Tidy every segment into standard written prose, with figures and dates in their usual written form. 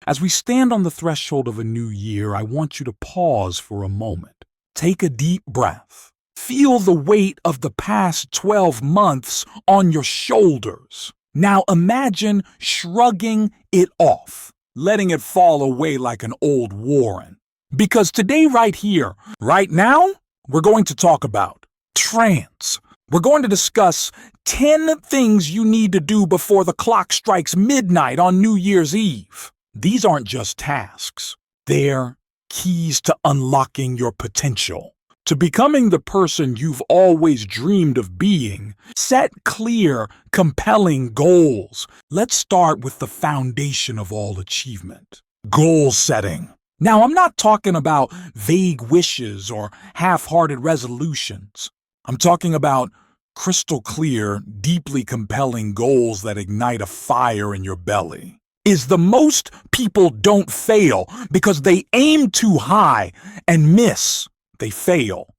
As we stand on the threshold of a new year, I want you to pause for a moment. Take a deep breath. Feel the weight of the past 12 months on your shoulders. Now imagine shrugging it off, letting it fall away like an old Warren. Because today, right here, right now, we're going to talk about trance. We're going to discuss 10 things you need to do before the clock strikes midnight on New Year's Eve. These aren't just tasks. They're keys to unlocking your potential, to becoming the person you've always dreamed of being. Set clear, compelling goals. Let's start with the foundation of all achievement. Goal setting. Now, I'm not talking about vague wishes or half-hearted resolutions. I'm talking about crystal clear, deeply compelling goals that ignite a fire in your belly. Is the most people don't fail because they aim too high and miss. They fail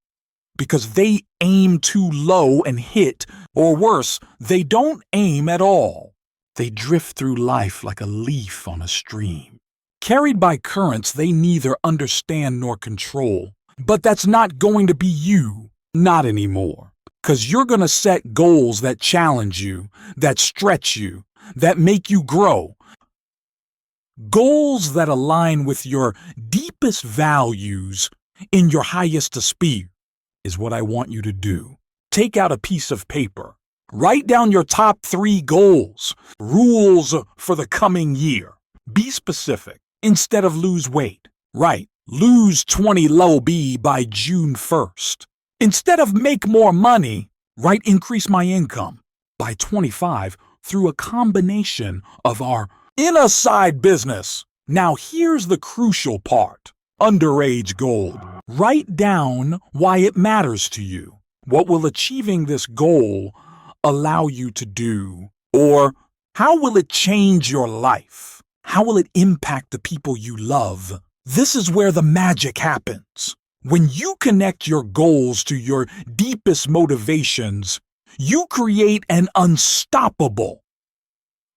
because they aim too low and hit, or worse, they don't aim at all. They drift through life like a leaf on a stream. Carried by currents they neither understand nor control. But that's not going to be you, not anymore. 'Cause you're gonna set goals that challenge you, that stretch you, that make you grow. Goals that align with your deepest values in your highest esteem is what I want you to do. Take out a piece of paper. Write down your top 3 goals, rules for the coming year. Be specific. Instead of lose weight, write lose 20 low B by June 1st. Instead of make more money, write increase my income by 25 through a combination of our inner side business. Now here's the crucial part. Underage gold. Write down why it matters to you. What will achieving this goal allow you to do? Or how will it change your life? How will it impact the people you love? This is where the magic happens. When you connect your goals to your deepest motivations, you create an unstoppable.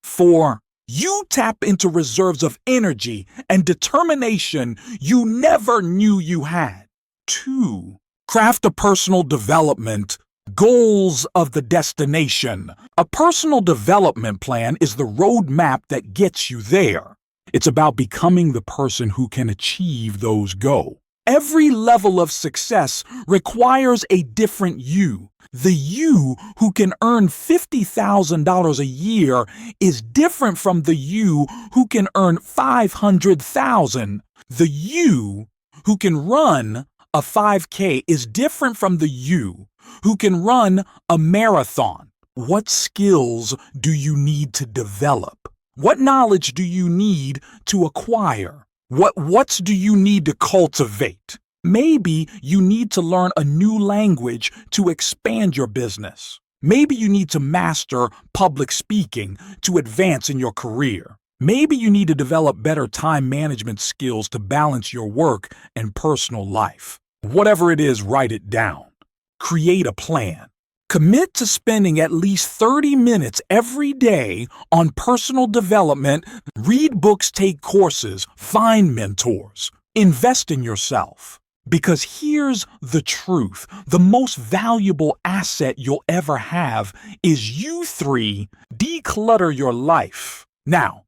4. You tap into reserves of energy and determination you never knew you had. 2. Craft a personal development. Goals of the destination. A personal development plan is the roadmap that gets you there. It's about becoming the person who can achieve those goals. Every level of success requires a different you. The you who can earn $50,000 a year is different from the you who can earn $500,000. The you who can run a 5K is different from the you who can run a marathon. What skills do you need to develop? What knowledge do you need to acquire? What do you need to cultivate? Maybe you need to learn a new language to expand your business. Maybe you need to master public speaking to advance in your career. Maybe you need to develop better time management skills to balance your work and personal life. Whatever it is, write it down. Create a plan. Commit to spending at least 30 minutes every day on personal development. Read books, take courses, find mentors, invest in yourself. Because here's the truth. The most valuable asset you'll ever have is you 3. Declutter your life. Now,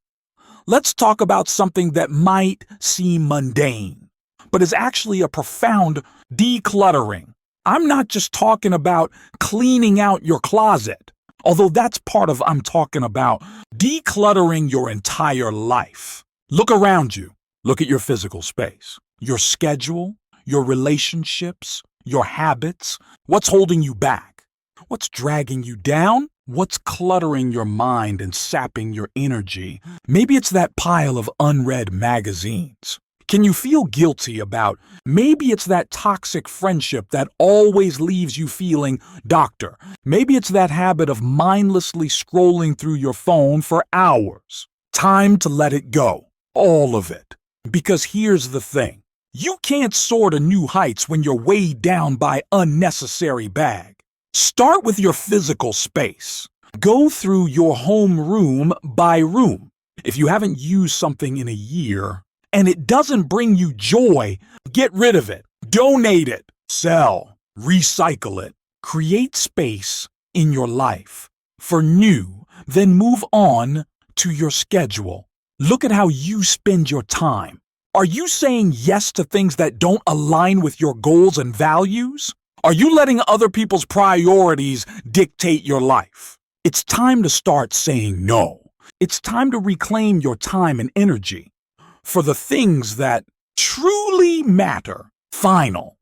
let's talk about something that might seem mundane, but is actually a profound decluttering. I'm not just talking about cleaning out your closet, although that's part of I'm talking about decluttering your entire life. Look around you. Look at your physical space, your schedule, your relationships, your habits. What's holding you back? What's dragging you down? What's cluttering your mind and sapping your energy? Maybe it's that pile of unread magazines. Can you feel guilty about? Maybe it's that toxic friendship that always leaves you feeling doctor. Maybe it's that habit of mindlessly scrolling through your phone for hours. Time to let it go. All of it. Because here's the thing. You can't soar to new heights when you're weighed down by unnecessary bag. Start with your physical space. Go through your home room by room. If you haven't used something in a year and it doesn't bring you joy, get rid of it. Donate it. Sell. Recycle it. Create space in your life for new, then move on to your schedule. Look at how you spend your time. Are you saying yes to things that don't align with your goals and values? Are you letting other people's priorities dictate your life? It's time to start saying no. It's time to reclaim your time and energy for the things that truly matter. Final.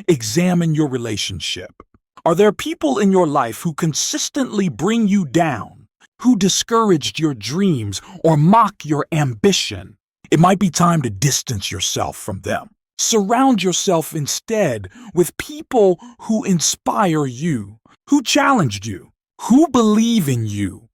Examine your relationship. Are there people in your life who consistently bring you down, who discouraged your dreams or mock your ambition? It might be time to distance yourself from them. Surround yourself instead with people who inspire you, who challenge you, who believe in you,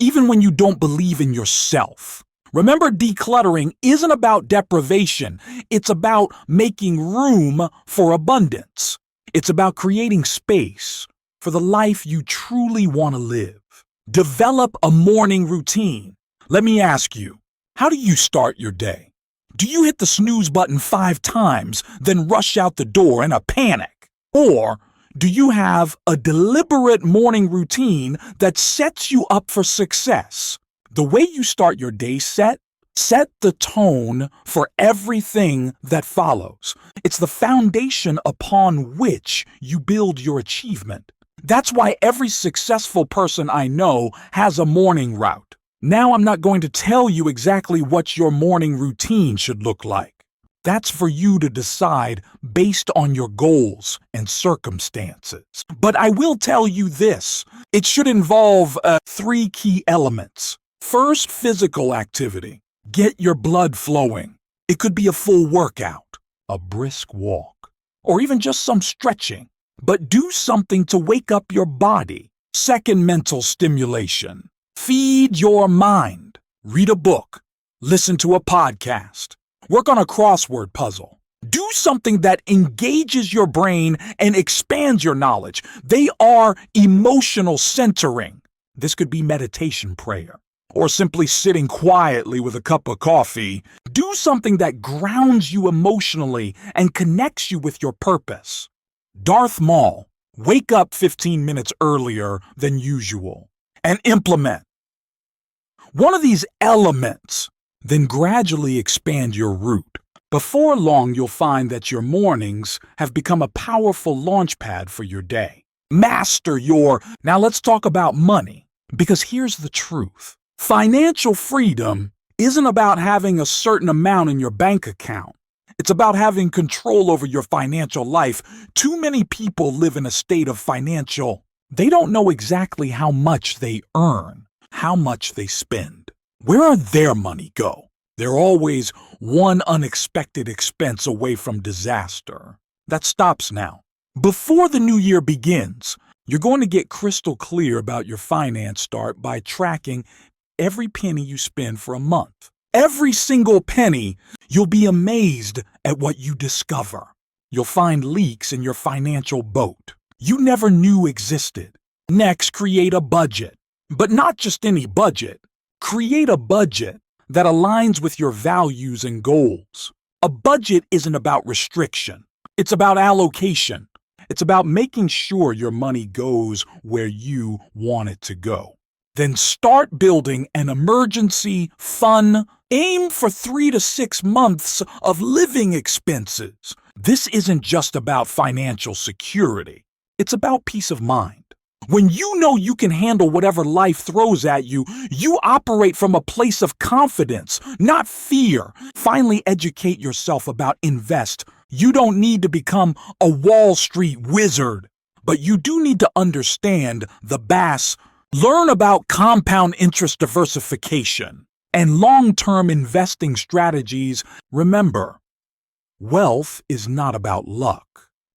even when you don't believe in yourself. Remember, decluttering isn't about deprivation. It's about making room for abundance. It's about creating space for the life you truly want to live. Develop a morning routine. Let me ask you, how do you start your day? Do you hit the snooze button 5 times, then rush out the door in a panic? Or do you have a deliberate morning routine that sets you up for success? The way you start your day set the tone for everything that follows. It's the foundation upon which you build your achievement. That's why every successful person I know has a morning route. Now I'm not going to tell you exactly what your morning routine should look like. That's for you to decide based on your goals and circumstances. But I will tell you this. It should involve 3 key elements. First, physical activity. Get your blood flowing. It could be a full workout, a brisk walk, or even just some stretching. But do something to wake up your body. Second, mental stimulation. Feed your mind. Read a book. Listen to a podcast. Work on a crossword puzzle. Do something that engages your brain and expands your knowledge. They are emotional centering. This could be meditation prayer, or simply sitting quietly with a cup of coffee. Do something that grounds you emotionally and connects you with your purpose. Darth Maul, wake up 15 minutes earlier than usual and implement one of these elements. Then gradually expand your route. Before long, you'll find that your mornings have become a powerful launchpad for your day. Master your... Now let's talk about money, because here's the truth. Financial freedom isn't about having a certain amount in your bank account. It's about having control over your financial life. Too many people live in a state of financial... They don't know exactly how much they earn, how much they spend. Where does their money go? They're always one unexpected expense away from disaster. That stops now. Before the new year begins, you're going to get crystal clear about your finance start by tracking every penny you spend for a month. Every single penny, you'll be amazed at what you discover. You'll find leaks in your financial boat you never knew existed. Next, create a budget. But not just any budget. Create a budget that aligns with your values and goals. A budget isn't about restriction. It's about allocation. It's about making sure your money goes where you want it to go. Then start building an emergency fund. Aim for 3 to 6 months of living expenses. This isn't just about financial security. It's about peace of mind. When you know you can handle whatever life throws at you, you operate from a place of confidence, not fear. Finally, educate yourself about invest. You don't need to become a Wall Street wizard, but you do need to understand the BAS. Learn about compound interest diversification and long-term investing strategies. Remember, wealth is not about luck.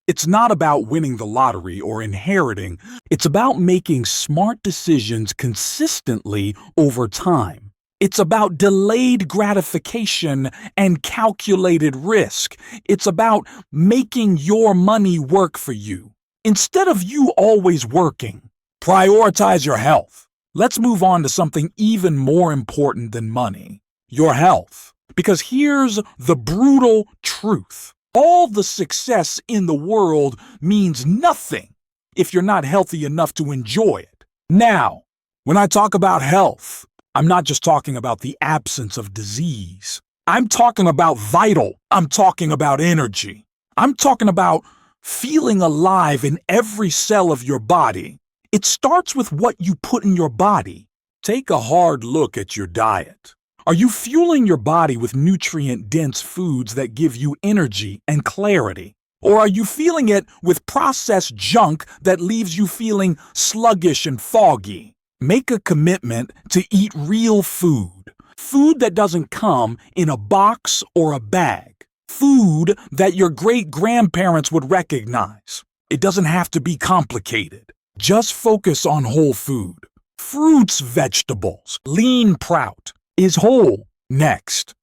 It's not about winning the lottery or inheriting. It's about making smart decisions consistently over time. It's about delayed gratification and calculated risk. It's about making your money work for you. Instead of you always working, prioritize your health. Let's move on to something even more important than money: your health. Because here's the brutal truth. All the success in the world means nothing if you're not healthy enough to enjoy it. Now, when I talk about health, I'm not just talking about the absence of disease. I'm talking about vital. I'm talking about energy. I'm talking about feeling alive in every cell of your body. It starts with what you put in your body. Take a hard look at your diet. Are you fueling your body with nutrient-dense foods that give you energy and clarity? Or are you feeling it with processed junk that leaves you feeling sluggish and foggy? Make a commitment to eat real food. Food that doesn't come in a box or a bag. Food that your great-grandparents would recognize. It doesn't have to be complicated. Just focus on whole food. Fruits, vegetables, lean prout is whole. Next,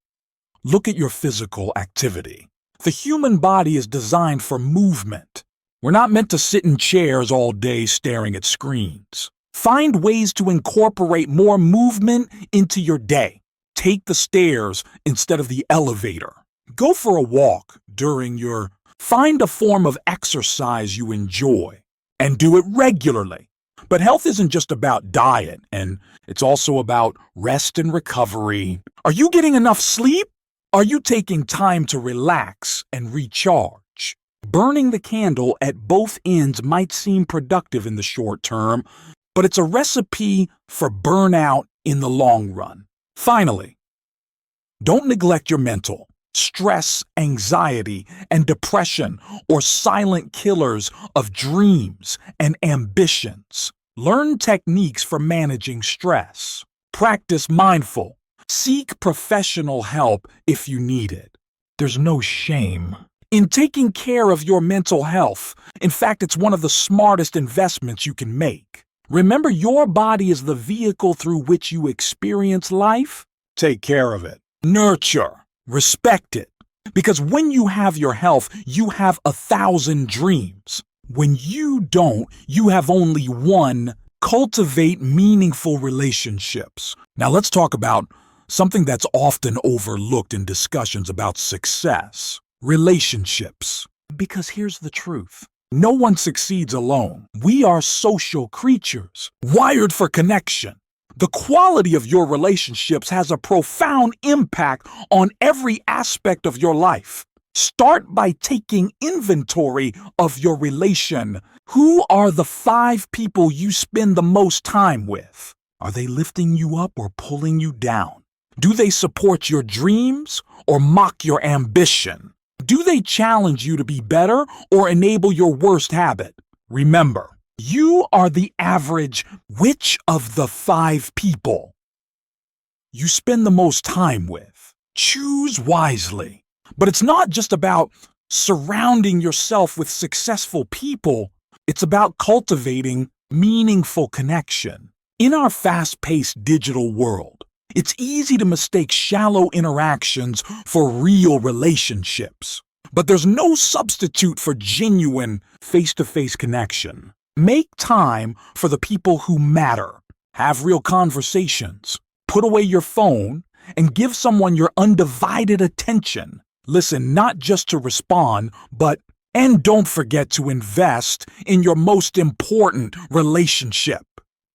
look at your physical activity. The human body is designed for movement. We're not meant to sit in chairs all day staring at screens. Find ways to incorporate more movement into your day. Take the stairs instead of the elevator. Go for a walk Find a form of exercise you enjoy and do it regularly. But health isn't just about diet, and it's also about rest and recovery. Are you getting enough sleep? Are you taking time to relax and recharge? Burning the candle at both ends might seem productive in the short term, but it's a recipe for burnout in the long run. Finally, don't neglect your mental. Stress, anxiety, and depression are silent killers of dreams and ambitions. Learn techniques for managing stress. Practice mindful. Seek professional help if you need it. There's no shame in taking care of your mental health. In fact, it's one of the smartest investments you can make. Remember, your body is the vehicle through which you experience life. Take care of it. Nurture. Respect it. Because when you have your health, you have 1,000 dreams. When you don't, you have only one. Cultivate meaningful relationships. Now let's talk about something that's often overlooked in discussions about success: relationships. Because here's the truth. No one succeeds alone. We are social creatures, wired for connection. The quality of your relationships has a profound impact on every aspect of your life. Start by taking inventory of your relation. Who are the 5 people you spend the most time with? Are they lifting you up or pulling you down? Do they support your dreams or mock your ambition? Do they challenge you to be better or enable your worst habit? Remember, you are the average. Which of the 5 people you spend the most time with? Choose wisely. But it's not just about surrounding yourself with successful people. It's about cultivating meaningful connection. In our fast-paced digital world, it's easy to mistake shallow interactions for real relationships. But there's no substitute for genuine face-to-face connection. Make time for the people who matter. Have real conversations. Put away your phone and give someone your undivided attention. Listen not just to respond, and don't forget to invest in your most important relationship,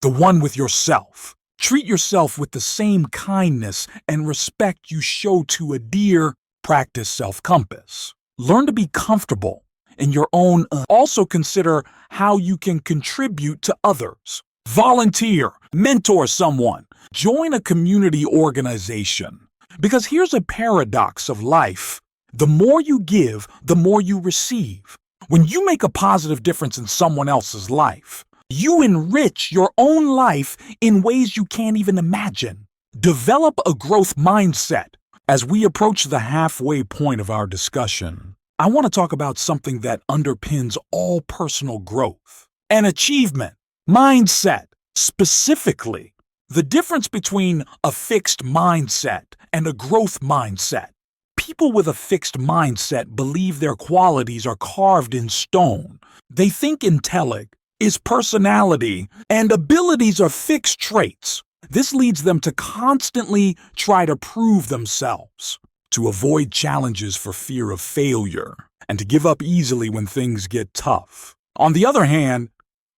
the one with yourself. Treat yourself with the same kindness and respect you show to a dear. Practice self-compass. Learn to be comfortable in your own. Also consider how you can contribute to others. Volunteer, mentor someone, join a community organization. Because here's a paradox of life. The more you give, the more you receive. When you make a positive difference in someone else's life, you enrich your own life in ways you can't even imagine. Develop a growth mindset. As we approach the halfway point of our discussion, I want to talk about something that underpins all personal growth: an achievement mindset. Specifically, the difference between a fixed mindset and a growth mindset. People with a fixed mindset believe their qualities are carved in stone. They think intellect, is personality, and abilities are fixed traits. This leads them to constantly try to prove themselves, to avoid challenges for fear of failure, and to give up easily when things get tough. On the other hand,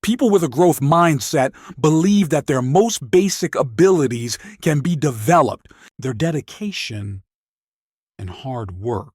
people with a growth mindset believe that their most basic abilities can be developed, their dedication and hard work.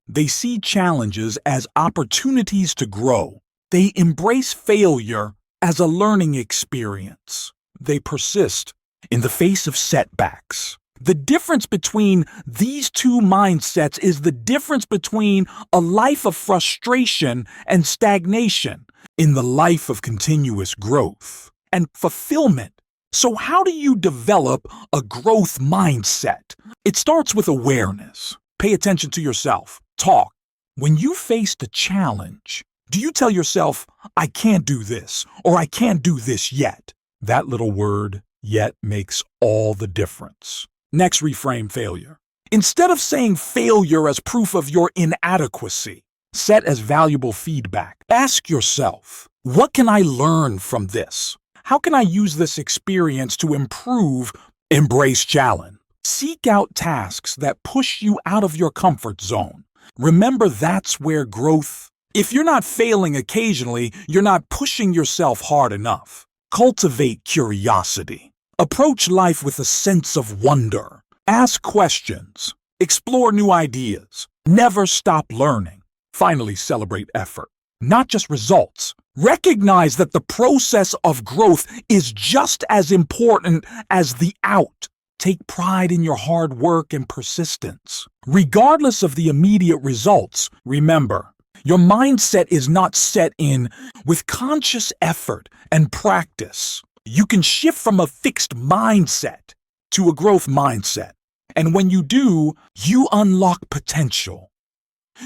They see challenges as opportunities to grow. They embrace failure as a learning experience. They persist in the face of setbacks. The difference between these two mindsets is the difference between a life of frustration and stagnation in the life of continuous growth and fulfillment. So how do you develop a growth mindset? It starts with awareness. Pay attention to yourself. Talk. When you face the challenge, do you tell yourself, I can't do this, or I can't do this yet? That little word, yet, makes all the difference. Next, reframe failure. Instead of saying failure as proof of your inadequacy, set as valuable feedback. Ask yourself, what can I learn from this? How can I use this experience to improve? Embrace challenge. Seek out tasks that push you out of your comfort zone. Remember, that's where growth. If you're not failing occasionally, you're not pushing yourself hard enough. Cultivate curiosity. Approach life with a sense of wonder. Ask questions. Explore new ideas. Never stop learning. Finally, celebrate effort, not just results. Recognize that the process of growth is just as important as the out. Take pride in your hard work and persistence. Regardless of the immediate results, remember, your mindset is not set in. With conscious effort and practice, you can shift from a fixed mindset to a growth mindset. And when you do, you unlock potential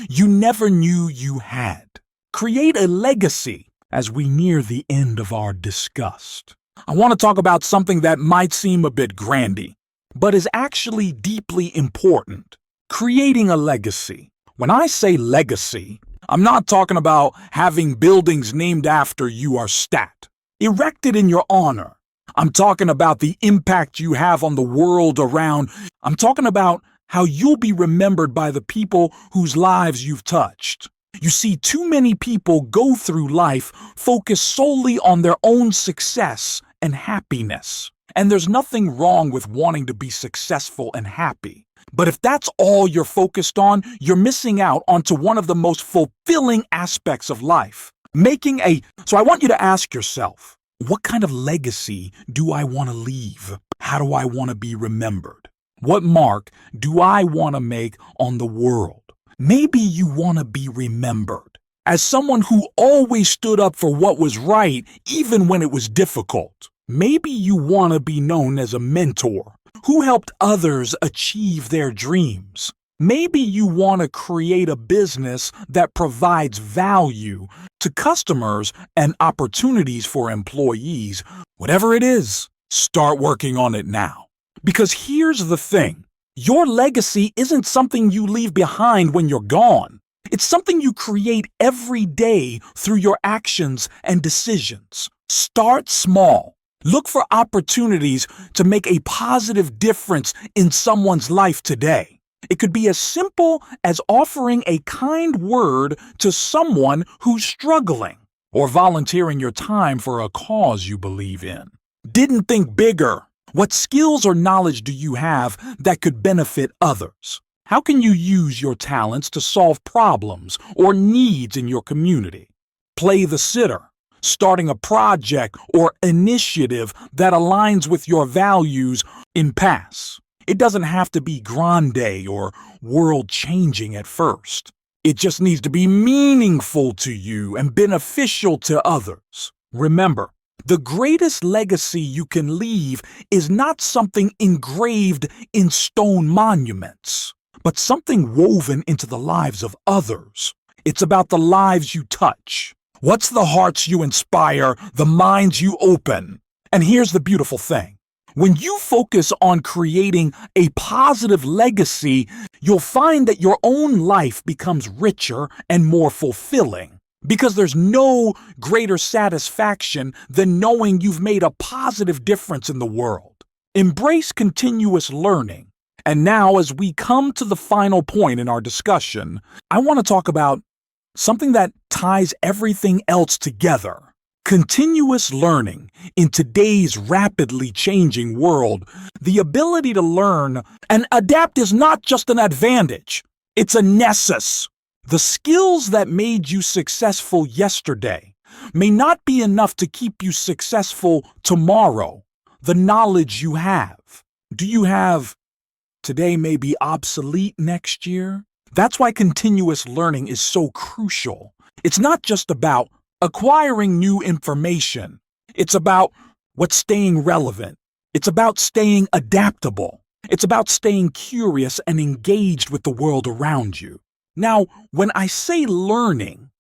you never knew you had. Create a legacy. As we near the end of our disgust, I want to talk about something that might seem a bit grandy, but is actually deeply important. Creating a legacy. When I say legacy, I'm not talking about having buildings named after you or stat, erected in your honor. I'm talking about the impact you have on the world around. I'm talking about how you'll be remembered by the people whose lives you've touched. You see, too many people go through life focused solely on their own success and happiness. And there's nothing wrong with wanting to be successful and happy. But if that's all you're focused on, you're missing out onto one of the most fulfilling aspects of life. So I want you to ask yourself, what kind of legacy do I want to leave? How do I want to be remembered? What mark do I want to make on the world? Maybe you want to be remembered as someone who always stood up for what was right, even when it was difficult. Maybe you want to be known as a mentor who helped others achieve their dreams. Maybe you want to create a business that provides value to customers and opportunities for employees. Whatever it is, start working on it now. Because here's the thing. Your legacy isn't something you leave behind when you're gone. It's something you create every day through your actions and decisions. Start small. Look for opportunities to make a positive difference in someone's life today. It could be as simple as offering a kind word to someone who's struggling, or volunteering your time for a cause you believe in. Didn't think bigger. What skills or knowledge do you have that could benefit others? How can you use your talents to solve problems or needs in your community? Play the sitter, starting a project or initiative that aligns with your values. Impasse. It doesn't have to be grande or world-changing at first. It just needs to be meaningful to you and beneficial to others. Remember, the greatest legacy you can leave is not something engraved in stone monuments, but something woven into the lives of others. It's about the lives you touch. What's the hearts you inspire, the minds you open? And here's the beautiful thing. When you focus on creating a positive legacy, you'll find that your own life becomes richer and more fulfilling. Because there's no greater satisfaction than knowing you've made a positive difference in the world. Embrace continuous learning. And now, as we come to the final point in our discussion, I want to talk about something that ties everything else together. Continuous learning. In today's rapidly changing world, the ability to learn and adapt is not just an advantage, it's a necessity. The skills that made you successful yesterday may not be enough to keep you successful tomorrow. The knowledge you have. Do you have today may be obsolete next year? That's why continuous learning is so crucial. It's not just about acquiring new information. It's about what's staying relevant. It's about staying adaptable. It's about staying curious and engaged with the world around you. Now, when I say learning,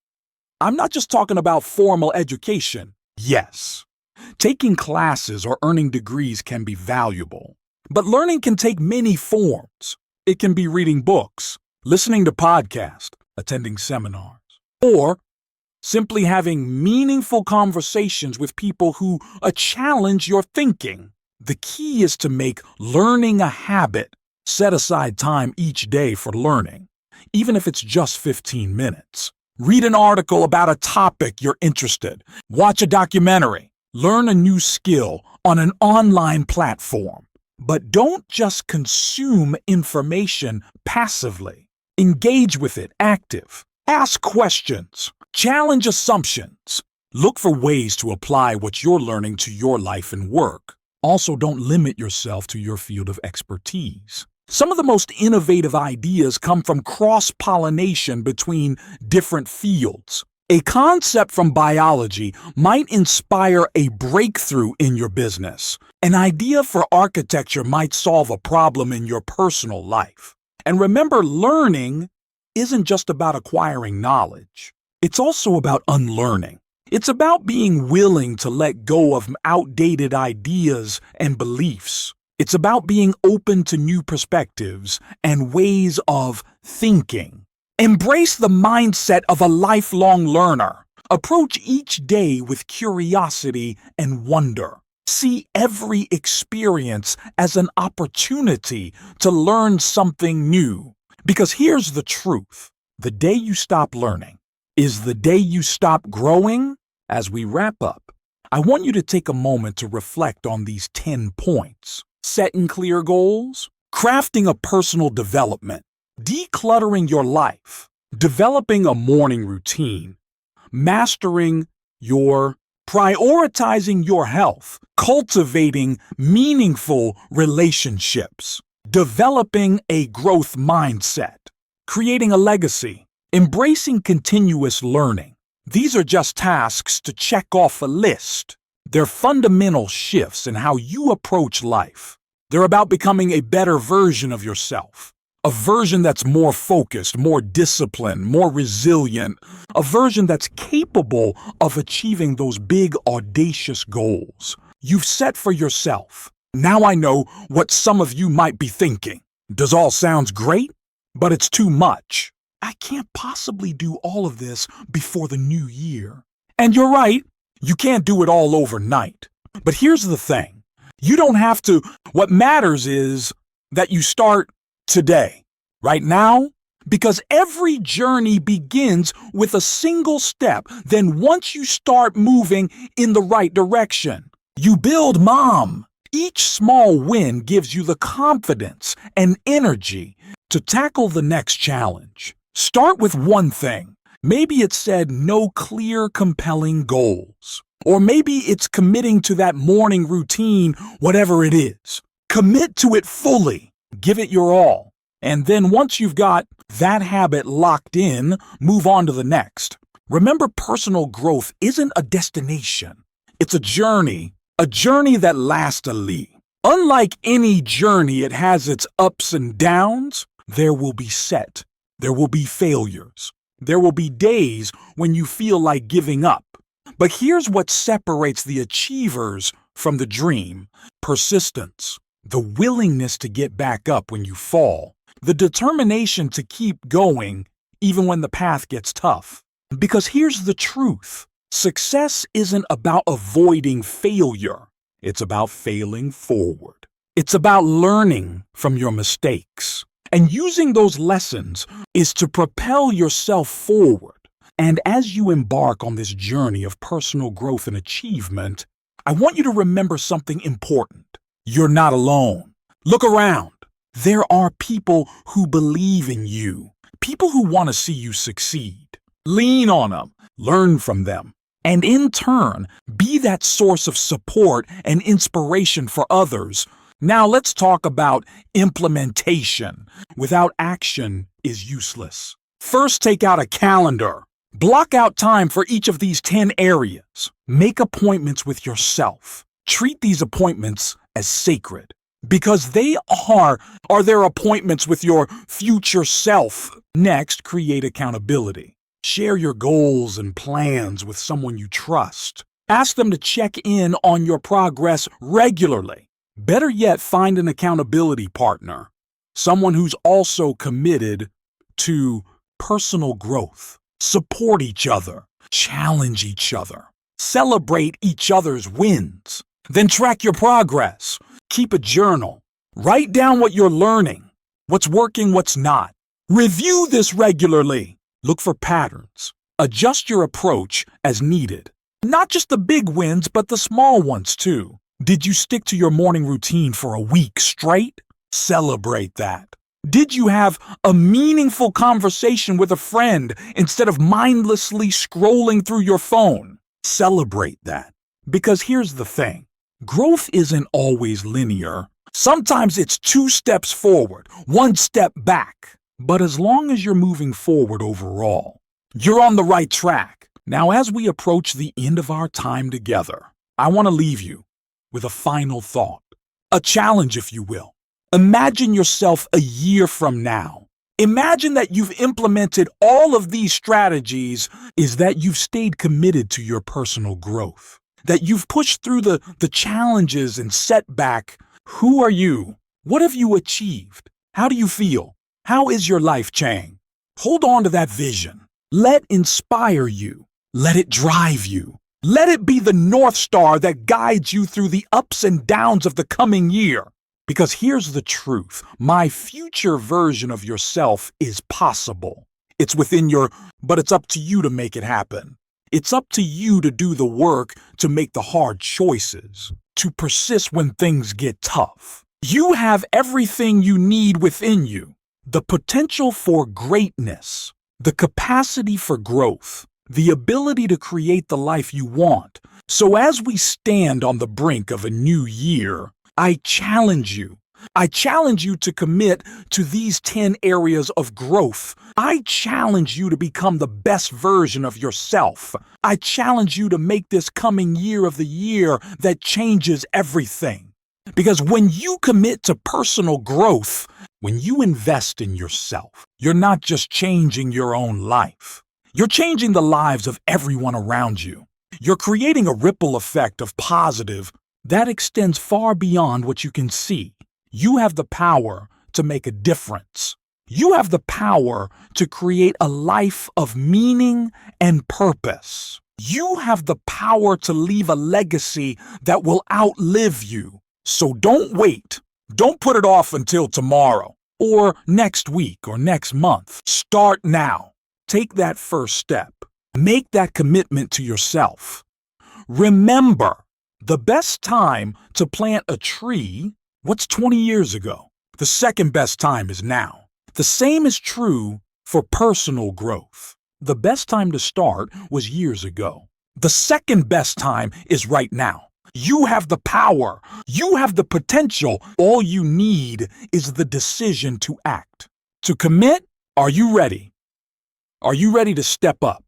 I'm not just talking about formal education. Yes, taking classes or earning degrees can be valuable, but learning can take many forms. It can be reading books, listening to podcasts, attending seminars, or simply having meaningful conversations with people who challenge your thinking. The key is to make learning a habit. Set aside time each day for learning, even if it's just 15 minutes. Read an article about a topic you're interested. Watch a documentary. Learn a new skill on an online platform. But don't just consume information passively. Engage with it active. Ask questions. Challenge assumptions. Look for ways to apply what you're learning to your life and work. Also, don't limit yourself to your field of expertise. Some of the most innovative ideas come from cross-pollination between different fields. A concept from biology might inspire a breakthrough in your business. An idea for architecture might solve a problem in your personal life. And remember, learning isn't just about acquiring knowledge. It's also about unlearning. It's about being willing to let go of outdated ideas and beliefs. It's about being open to new perspectives and ways of thinking. Embrace the mindset of a lifelong learner. Approach each day with curiosity and wonder. See every experience as an opportunity to learn something new. Because here's the truth. The day you stop learning is the day you stop growing. As we wrap up, I want you to take a moment to reflect on these 10 points. Setting clear goals, crafting a personal development, decluttering your life, developing a morning routine, mastering your prioritizing your health, cultivating meaningful relationships, developing a growth mindset, creating a legacy, embracing continuous learning. These are just tasks to check off a list. They're fundamental shifts in how you approach life. They're about becoming a better version of yourself. A version that's more focused, more disciplined, more resilient. A version that's capable of achieving those big, audacious goals you've set for yourself. Now I know what some of you might be thinking. Does all sounds great, but it's too much. I can't possibly do all of this before the new year. And you're right, you can't do it all overnight. But here's the thing. You don't have to. What matters is that you start today, right now, because every journey begins with a single step. Then once you start moving in the right direction, you build mom. Each small win gives you the confidence and energy to tackle the next challenge. Start with one thing. Maybe it said no clear, compelling goals. Or maybe it's committing to that morning routine, whatever it is. Commit to it fully. Give it your all. And then once you've got that habit locked in, move on to the next. Remember, personal growth isn't a destination. It's a journey that lasts a li. Unlike any journey, it has its ups and downs. There will be failures. There will be days when you feel like giving up. But here's what separates the achievers from the dream: persistence, the willingness to get back up when you fall, the determination to keep going even when the path gets tough. Because here's the truth. Success isn't about avoiding failure. It's about failing forward. It's about learning from your mistakes. And using those lessons is to propel yourself forward. And as you embark on this journey of personal growth and achievement, I want you to remember something important. You're not alone. Look around. There are people who believe in you, people who want to see you succeed. Lean on them, learn from them, and in turn, be that source of support and inspiration for others. Now let's talk about implementation. Without action is useless. First, take out a calendar. Block out time for each of these 10 areas. Make appointments with yourself. Treat these appointments as sacred because they are their appointments with your future self. Next, create accountability. Share your goals and plans with someone you trust. Ask them to check in on your progress regularly. Better yet, find an accountability partner, someone who's also committed to personal growth. Support each other, challenge each other, celebrate each other's wins. Then track your progress. Keep a journal. Write down what you're learning, what's working, what's not. Review this regularly. Look for patterns. Adjust your approach as needed. Not just the big wins, but the small ones too. Did you stick to your morning routine for a week straight? Celebrate that. Did you have a meaningful conversation with a friend instead of mindlessly scrolling through your phone? Celebrate that. Because here's the thing. Growth isn't always linear. Sometimes it's 2 steps forward, 1 step back. But as long as you're moving forward overall, you're on the right track. Now, as we approach the end of our time together, I want to leave you with a final thought, a challenge, if you will. Imagine yourself a year from now. Imagine that you've implemented all of these strategies, is that you've stayed committed to your personal growth, that you've pushed through the challenges and setback. Who are you? What have you achieved? How do you feel? How is your life changed? Hold on to that vision. Let it inspire you. Let it drive you. Let it be the North Star that guides you through the ups and downs of the coming year. Because here's the truth. My future version of yourself is possible. It's within but it's up to you to make it happen. It's up to you to do the work, to make the hard choices, to persist when things get tough. You have everything you need within you. The potential for greatness, the capacity for growth, the ability to create the life you want. So as we stand on the brink of a new year, I challenge you. I challenge you to commit to these 10 areas of growth. I challenge you to become the best version of yourself. I challenge you to make this coming year of the year that changes everything. Because when you commit to personal growth, when you invest in yourself, you're not just changing your own life. You're changing the lives of everyone around you. You're creating a ripple effect of positive that extends far beyond what you can see. You have the power to make a difference. You have the power to create a life of meaning and purpose. You have the power to leave a legacy that will outlive you. So don't wait. Don't put it off until tomorrow or next week or next month. Start now. Take that first step. Make that commitment to yourself. Remember, the best time to plant a tree, what's 20 years ago? The second best time is now. The same is true for personal growth. The best time to start was years ago. The second best time is right now. You have the power. You have the potential. All you need is the decision to act. To commit, are you ready? Are you ready to step up,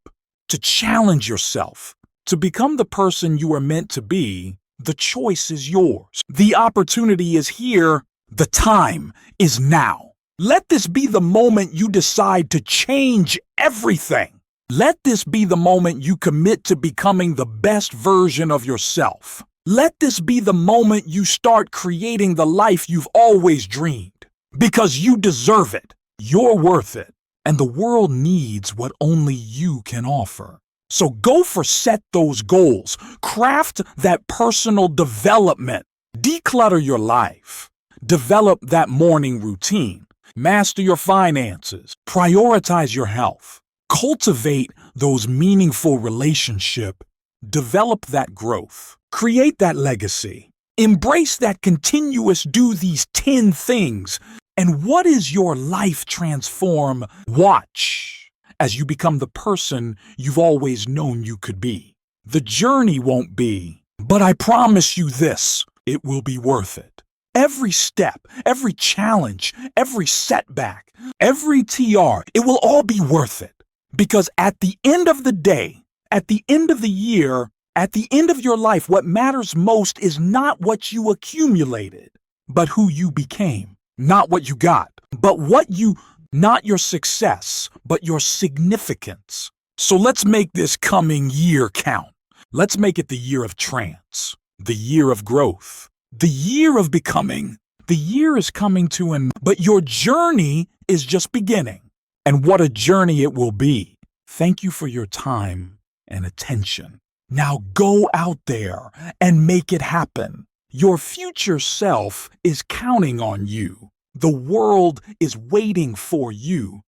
to challenge yourself, to become the person you are meant to be? The choice is yours. The opportunity is here. The time is now. Let this be the moment you decide to change everything. Let this be the moment you commit to becoming the best version of yourself. Let this be the moment you start creating the life you've always dreamed. Because you deserve it. You're worth it. and the world needs what only you can offer. So go for set those goals. Craft that personal development. Declutter your life. Develop that morning routine. Master your finances. Prioritize your health. Cultivate those meaningful relationships. Develop that growth. Create that legacy. Embrace that continuous do these 10 things. And what is your life transform? Watch as you become the person you've always known you could be. The journey won't be, but I promise you this, it will be worth it. Every step, every challenge, every setback, every TR, it will all be worth it. Because at the end of the day, at the end of the year, at the end of your life, what matters most is not what you accumulated, but who you became. Not what you got, but not your success, but your significance. So let's make this coming year count. Let's make it the year of trance, the year of growth, the year of becoming. The year is coming to an end, but your journey is just beginning. And what a journey it will be. Thank you for your time and attention. Now go out there and make it happen. Your future self is counting on you. The world is waiting for you.